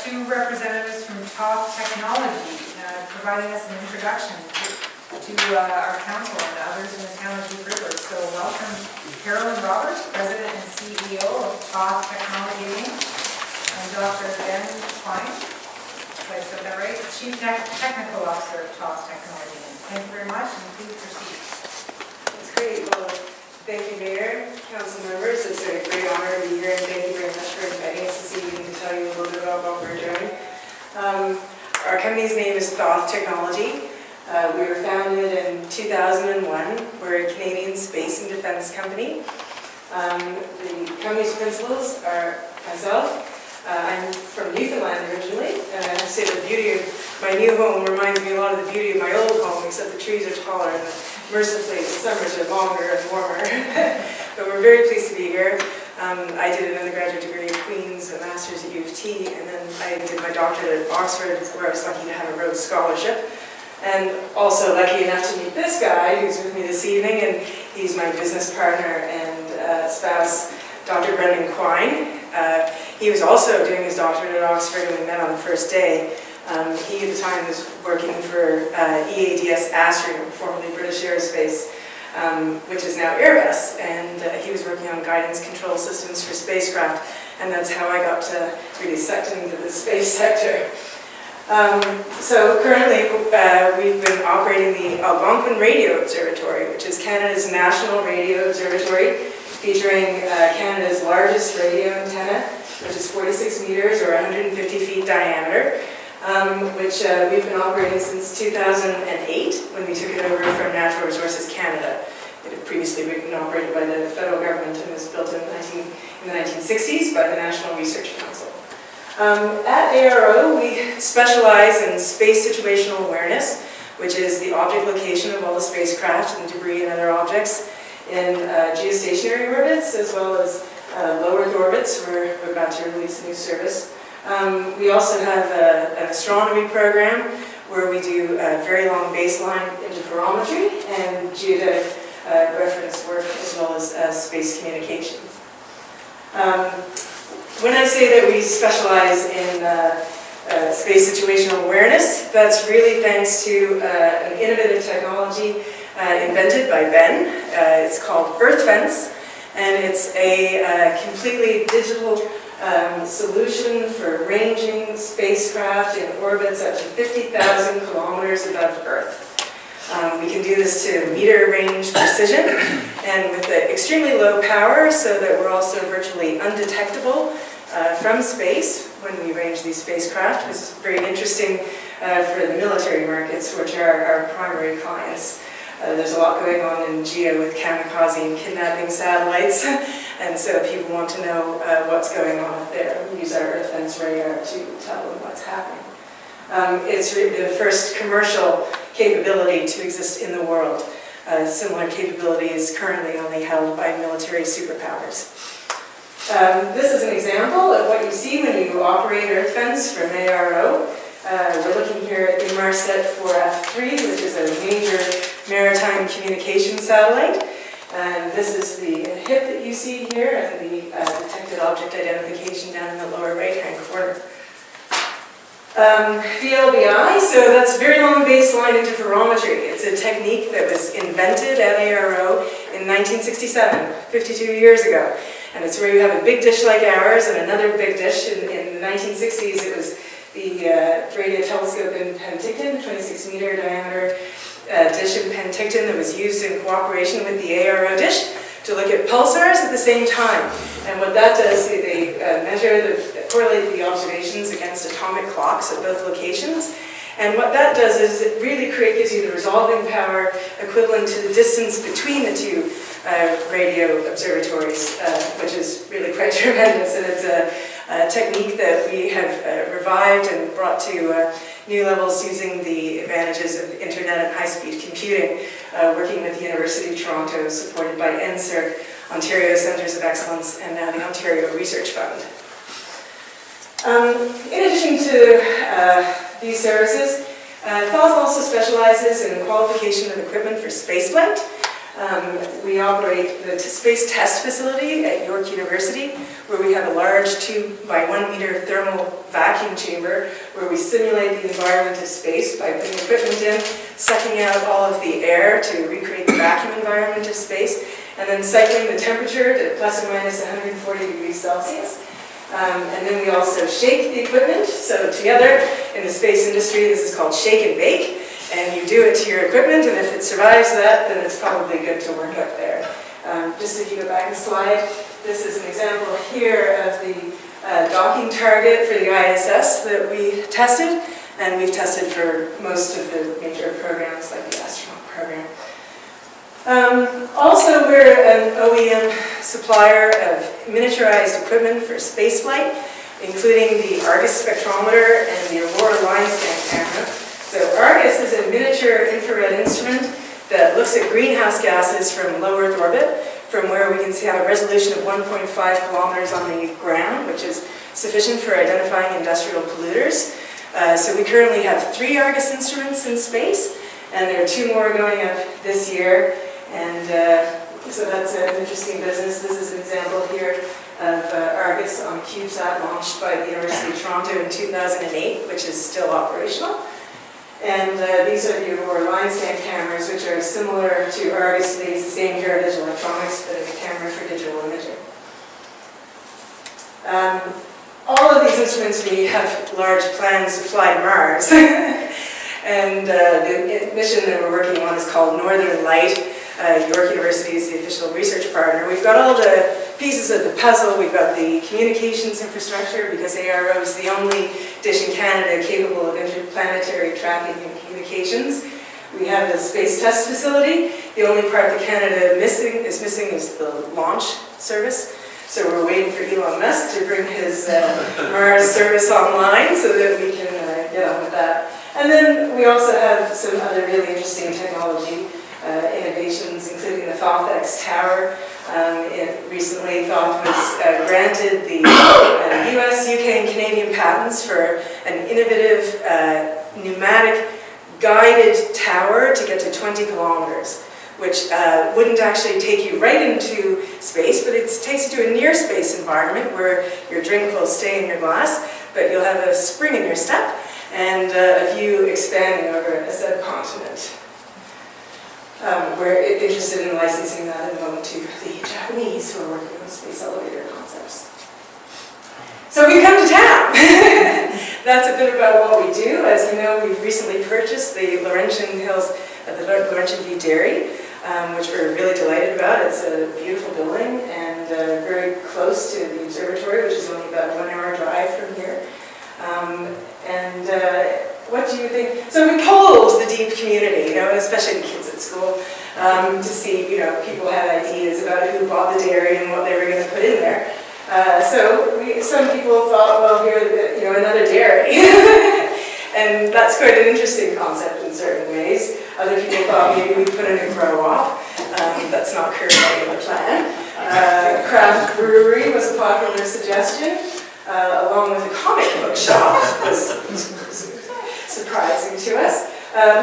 two representatives from THOTH Technology providing us an introduction to our council and others in the town of Deep River. So welcome Carolyn Roberts, President and CEO of THOTH Technology Inc. and Dr. Ben Klein, if I said that right, Chief Technical Officer of THOTH Technology Inc. Thank you very much, and please proceed. That's great. Well, thank you, Mayor, council members. It's a great honor to be here, and thank you very much for inviting us this evening to tell you a little bit about what we're doing. Our company's name is THOTH Technology. We were founded in 2001. We're a Canadian space and defense company. The company's principals are myself. I'm from Newfoundland originally, and I have to say the beauty of my new home reminds me a lot of the beauty of my old home, except the trees are taller and mercifully the summers are longer and warmer. But we're very pleased to be here. I did an undergraduate degree at Queen's, a master's at U of T, and then I did my doctorate at Oxford, where I was lucky to have a Rhodes Scholarship. And also lucky enough to meet this guy who's with me this evening, and he's my business partner and spouse, Dr. Brendan Quine. He was also doing his doctorate at Oxford, and we met on the first day. He at the time was working for EADS Astrium, formerly British Aerospace, which is now Airbus, and he was working on guidance control systems for spacecraft, and that's how I got really sucked into the space sector. So currently we've been operating the Algonquin Radio Observatory, which is Canada's national radio observatory, featuring Canada's largest radio antenna, which is 46 meters or 150 feet diameter, which we've been operating since 2008 when we took it over from Natural Resources Canada. It had previously been operated by the federal government and was built in the 1960s by the National Research Council. At ARO, we specialize in space situational awareness, which is the object location of all the spacecraft and debris and other objects in geostationary orbits, as well as low Earth orbits, where we're about to release a new service. We also have an astronomy program where we do very long baseline interferometry and geodetic reference work, as well as space communications. When I say that we specialize in space situational awareness, that's really thanks to an innovative technology invented by Ben. It's called EarthFence, and it's a completely digital solution for ranging spacecraft in orbits up to 50,000 kilometers above Earth. We can do this to meter range precision and with extremely low power, so that we're also virtually undetectable from space when we range these spacecraft, which is very interesting for the military markets, which are our primary clients. There's a lot going on in GEO with kamikaze and kidnapping satellites, and so people want to know what's going on up there. We use our EarthFence radar to tell them what's happening. It's really the first commercial capability to exist in the world. Similar capability is currently only held by military superpowers. This is an example of what you see when you operate EarthFence from ARO. We're looking here at Inmarsat 4F3, which is a major maritime communication satellite. And this is the hip that you see here, and the detected object identification down in the lower right-hand corner. VLBI, so that's very long baseline interferometry. It's a technique that was invented at ARO in 1967, 52 years ago. And it's where you have a big dish like ours and another big dish. In the 1960s, it was the radio telescope in Penticton, 26-meter diameter dish in Penticton that was used in cooperation with the ARO dish to look at pulsars at the same time. And what that does, they correlate the observations against atomic clocks at both locations. And what that does is it really gives you the resolving power equivalent to the distance between the two radio observatories, which is really quite tremendous. And it's a technique that we have revived and brought to new levels using the advantages of internet and high-speed computing, working with the University of Toronto, supported by NSERC, Ontario Centres of Excellence, and now the Ontario Research Fund. In addition to these services, THOTH also specializes in qualification of equipment for spaceflight. We operate the space test facility at York University, where we have a large 2 by 1 meter thermal vacuum chamber where we simulate the environment of space by putting equipment in, sucking out all of the air to recreate the vacuum environment of space, and then cycling the temperature to plus or minus 140 degrees Celsius. And then we also shake the equipment. So together in the space industry, this is called shake and bake. And you do it to your equipment, and if it survives that, then it's probably good to work up there. Just if you go back a slide, this is an example here of the docking target for the ISS that we tested, and we've tested for most of the major programs like the astronaut program. Also, we're an OEM supplier of miniaturized equipment for spaceflight, including the Argus spectrometer and the Aurora line scan camera. So Argus is a miniature infrared instrument that looks at greenhouse gases from low Earth orbit, from where we can see have a resolution of 1.5 kilometers on the ground, which is sufficient for identifying industrial polluters. So we currently have 3 Argus instruments in space, and there are 2 more going up this year. And so that's an interesting business. This is an example here of Argus on CubeSat, launched by the University of Toronto in 2008, which is still operational. And these are the Aurora line scan cameras, which are similar to Argus. They use the same heritage electronics, but a camera for digital imaging. All of these instruments, we have large plans to fly to Mars. And the mission that we're working on is called Northern Light. York University is the official research partner. We've got all the pieces of the puzzle. We've got the communications infrastructure, because ARO is the only dish in Canada capable of interplanetary tracking and communications. We have the space test facility. The only part that Canada is missing is the launch service. So we're waiting for Elon Musk to bring his Mars service online so that we can get on with that. And then we also have some other really interesting technology innovations, including the THOTH tower. Recently, THOTH was granted the US, UK, and Canadian patents for an innovative pneumatic guided tower to get to 20 kilometers, which wouldn't actually take you right into space, but it takes you to a near space environment where your drink will stay in your glass, but you'll have a spring in your step and a view expanding over a subcontinent. We're interested in licensing that at the moment to the Japanese who are working on space elevator concepts. So we've come to town. That's a bit about what we do. As you know, we've recently purchased the Laurentian Hills, the Laurentian View Dairy, which we're really delighted about. It's a beautiful building and very close to the observatory, which is only about a 1-hour drive from here. What do you think? So we polled the deep community, and especially the kids at school, to see, people had ideas about who bought the dairy and what they were going to put in there. Some people thought, well, here, another dairy. And that's quite an interesting concept in certain ways. Other people thought maybe we'd put in a grow-op. That's not currently in the plan. Craft brewery was a popular suggestion, along with a comic book shop. Was surprising to us.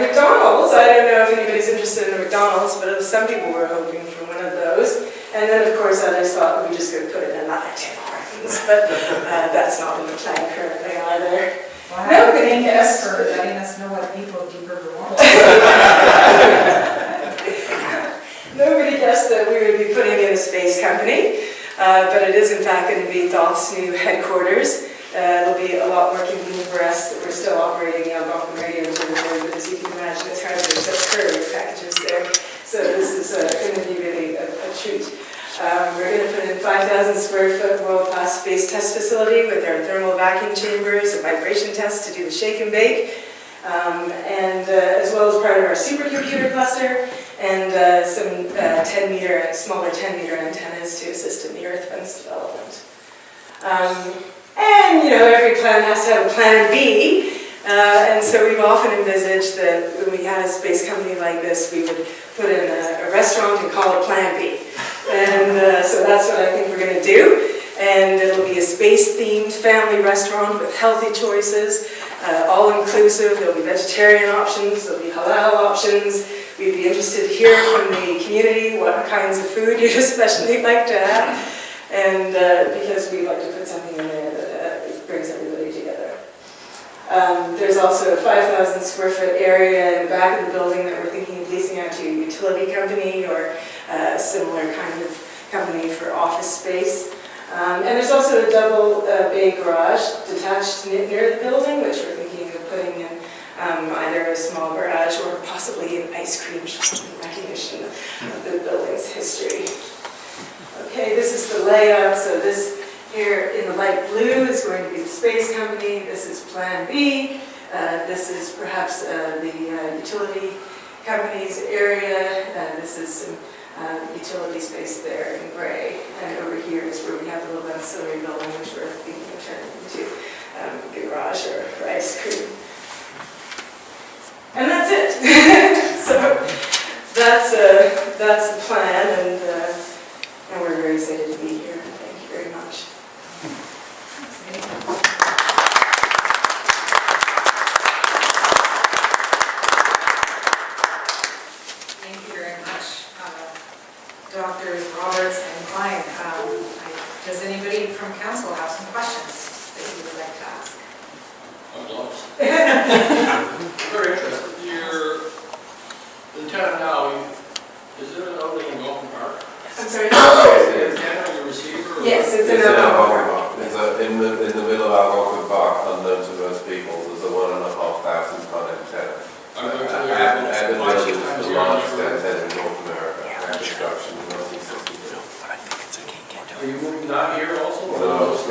McDonald's, I don't know if anybody's interested in a McDonald's, but some people were hoping for one of those. And then, of course, others thought we just going to put in another Tim Hortons, but that's not in the plan currently either. Well, nobody guessed for letting us know what people deeper want. Nobody guessed that we would be putting in a space company, but it is in fact going to be THOTH's new headquarters. It'll be a lot more convenient for us that we're still operating the Algonquin Radio Observatory, but as you can imagine, it's hard to put courier packages there. So this is going to be really a treat. We're going to put in 5,000 square foot world-class space test facility with our thermal vacuum chambers, a vibration test to do the shake and bake, and as well as part of our supercomputer cluster, and some smaller 10-meter antennas to assist in the Earth fence development. And, every plan has to have a plan B, and so we've often envisaged that when we had a space company like this, we would put in a restaurant and call it Plan B. And so that's what I think we're going to do. And it'll be a space-themed family restaurant with healthy choices, all-inclusive. There'll be vegetarian options, there'll be halal options. we'd be interested to hear from the community what kinds of food you'd especially like to have, and because we'd like to put something in there that brings everybody together. There's also a 5,000 square foot area in the back of the building that we're thinking of leasing out to a utility company or a similar kind of company for office space. And there's also a double bay garage detached near the building, which we're thinking of putting in either a small garage or possibly an ice cream shop in recognition of the building's history. Okay, this is the layout. So this here in the light blue is going to be the space company. This is Plan B. This is perhaps the utility company's area. This is some utility space there in gray. And over here is where we have the little ancillary building, which we're thinking of turning into the garage or for ice cream. And that's it. So that's the plan, and we're very excited to be here. Thank you very much. Thank you very much, Drs. Roberts and Klein. Does anybody from council have some questions that you would like to ask? I'm lost. Very interested. You're in town now. Is there an outing in Golden Park? I'm sorry? Is there a receiver? Yes, it's in It's in our Algonquin. It's in the middle of Algonquin Park, unknown to most people. There's a 1,500 ton antenna. I'm going to Abbott watch is it. the largest antenna in North America. Construction in 1962. Are you moving down here also? No. It's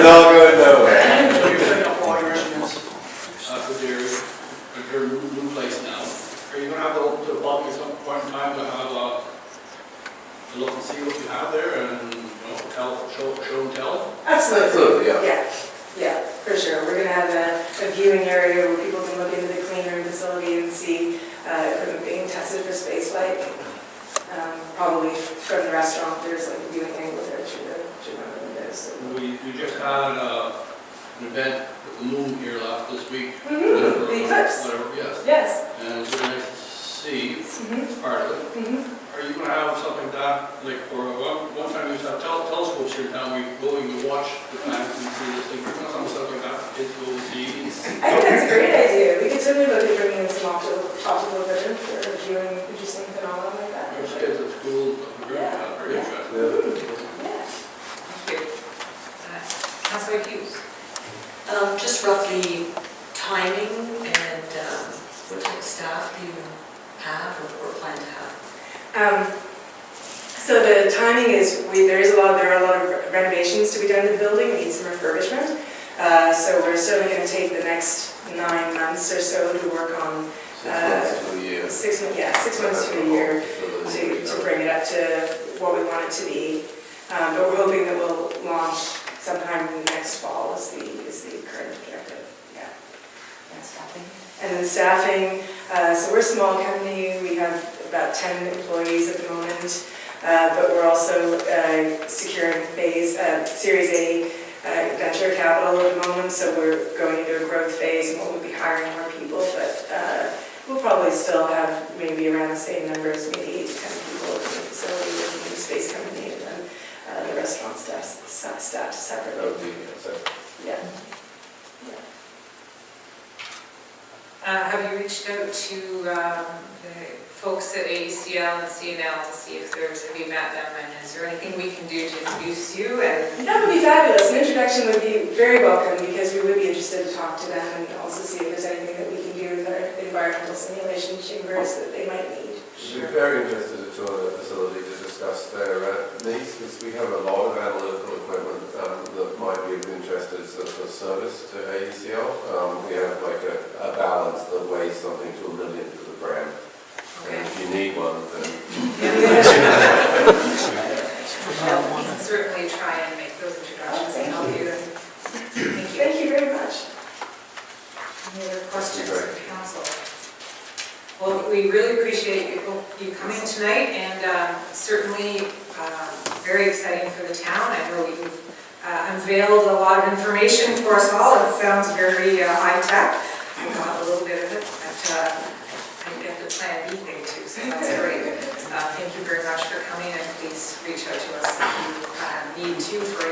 not going nowhere. So you're setting up all your instruments for your new place now. Are you going to have to open to the public at some point in time to have to look and see what you have there and show and tell? Absolutely. Yeah. Yeah, for sure. We're going to have a viewing area where people can look into the clean room facility and see equipment being tested for space flight. Probably from the restaurant, there's like a viewing angle there to run the windows. So. We just had an event with the moon here this week. Mm-hmm. The eclipse. Whatever, yes. Yes. And it was really nice to see. Mm-hmm. It's part of it. Mm-hmm. Are you going to have something like that, like for one time we used to have telescopes here in town, we go and we watch the planets and see this thing, something stuff like that, kids go and see. I think that's a great idea. We could certainly look at bringing in some optical vision for viewing interesting phenomena like that. There's kids at school, very interesting. Yeah. Thank you. Councillor Hughes. Just roughly timing and what type of staff do you have or plan to have? So the timing is, there are a lot of renovations to be done to the building. We need some refurbishment. So we're certainly going to take the next 9 months or so to work on 6 months to a year. 6 months to a year to bring it up to what we want it to be. But we're hoping that we'll launch sometime next fall is the current objective. Yeah. And staffing. And then staffing, so we're a small company, we have about 10 employees at the moment, but we're also securing Series A venture capital at the moment, so we're going into a growth phase and we'll be hiring more people, but we'll probably still have maybe around the same number as maybe 8 to 10 people in the facility working in the space company, and then the restaurant staff separately. Yeah. Have you reached out to the folks at AECL and CNL to see if have you met them, and is there anything we can do to introduce you? And That would be fabulous. An introduction would be very welcome because we would be interested to talk to them and also see if there's anything that we can do with our environmental simulation chambers that they might need. We're very interested to join the facility to discuss their needs, because we have a lot of analytical equipment that might be of interest as a service to AECL. We have like a balance that weighs something to 1 million to the gram. And if you need one, then... we can certainly try and make those introductions and help you. Thank you. Thank you very much. Any other questions from council? Well, we really appreciate you coming tonight, and certainly very exciting for the town. I know you've unveiled a lot of information for us all. It sounds very high-tech. I got a little bit of it, but That's great. Thank you very much for coming, and please reach out to us if you need to for